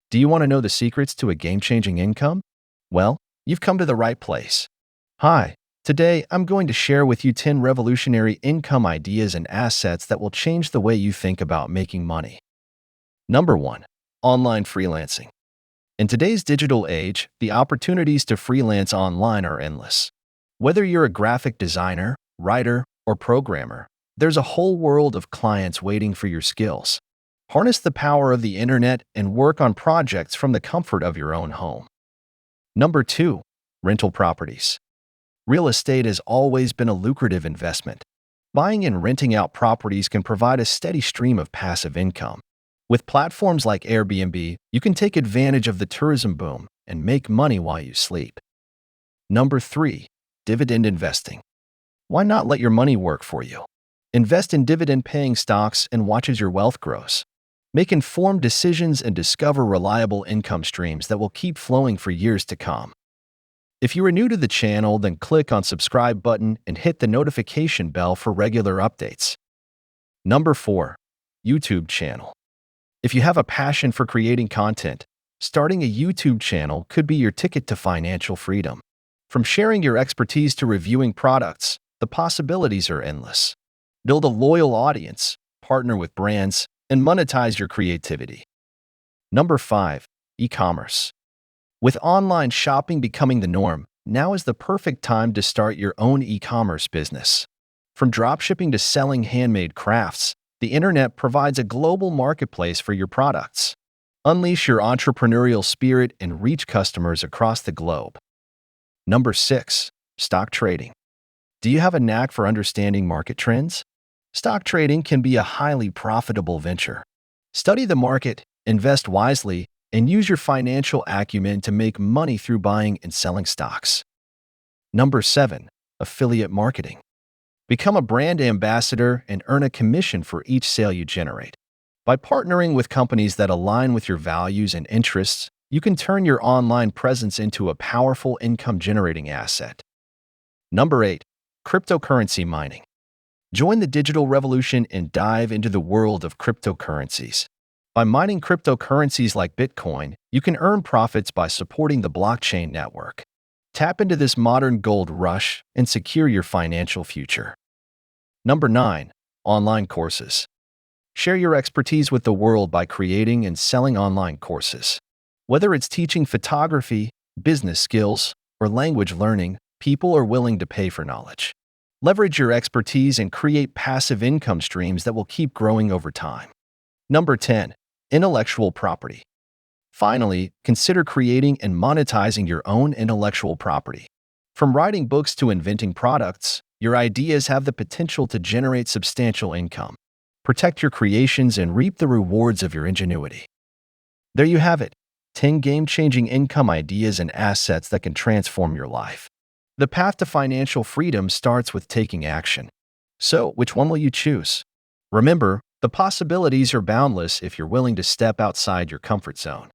Do you want to know the secrets to a game-changing income? Well, you've come to the right place. Hi, today I'm going to share with you 10 revolutionary income ideas and assets that will change the way you think about making money. Number 1. Online freelancing. In today's digital age, the opportunities to freelance online are endless. Whether you're a graphic designer, writer, or programmer, there's a whole world of clients waiting for your skills. Harness the power of the internet and work on projects from the comfort of your own home. Number 2. Rental properties. Real estate has always been a lucrative investment. Buying and renting out properties can provide a steady stream of passive income. With platforms like Airbnb, you can take advantage of the tourism boom and make money while you sleep. Number 3. Dividend investing. Why not let your money work for you? Invest in dividend-paying stocks and watch as your wealth grows. Make informed decisions and discover reliable income streams that will keep flowing for years to come. If you are new to the channel, then click on subscribe button and hit the notification bell for regular updates. Number 4. YouTube channel. If you have a passion for creating content, starting a YouTube channel could be your ticket to financial freedom. From sharing your expertise to reviewing products, the possibilities are endless. Build a loyal audience, partner with brands, and monetize your creativity. Number 5. E-commerce. With online shopping becoming the norm, now is the perfect time to start your own e-commerce business. From dropshipping to selling handmade crafts, the internet provides a global marketplace for your products. Unleash your entrepreneurial spirit and reach customers across the globe. Number 6. Stock trading. Do you have a knack for understanding market trends? Stock trading can be a highly profitable venture. Study the market, invest wisely, and use your financial acumen to make money through buying and selling stocks. Number 7. Affiliate marketing. Become a brand ambassador and earn a commission for each sale you generate. By partnering with companies that align with your values and interests, you can turn your online presence into a powerful income-generating asset. Number 8. Cryptocurrency mining. Join the digital revolution and dive into the world of cryptocurrencies. By mining cryptocurrencies like Bitcoin, you can earn profits by supporting the blockchain network. Tap into this modern gold rush and secure your financial future. Number 9. Online courses. Share your expertise with the world by creating and selling online courses. Whether it's teaching photography, business skills, or language learning, people are willing to pay for knowledge. Leverage your expertise and create passive income streams that will keep growing over time. Number 10. Intellectual property. Finally, consider creating and monetizing your own intellectual property. From writing books to inventing products, your ideas have the potential to generate substantial income. Protect your creations and reap the rewards of your ingenuity. There you have it, 10 game-changing income ideas and assets that can transform your life. The path to financial freedom starts with taking action. So, which one will you choose? Remember, the possibilities are boundless if you're willing to step outside your comfort zone.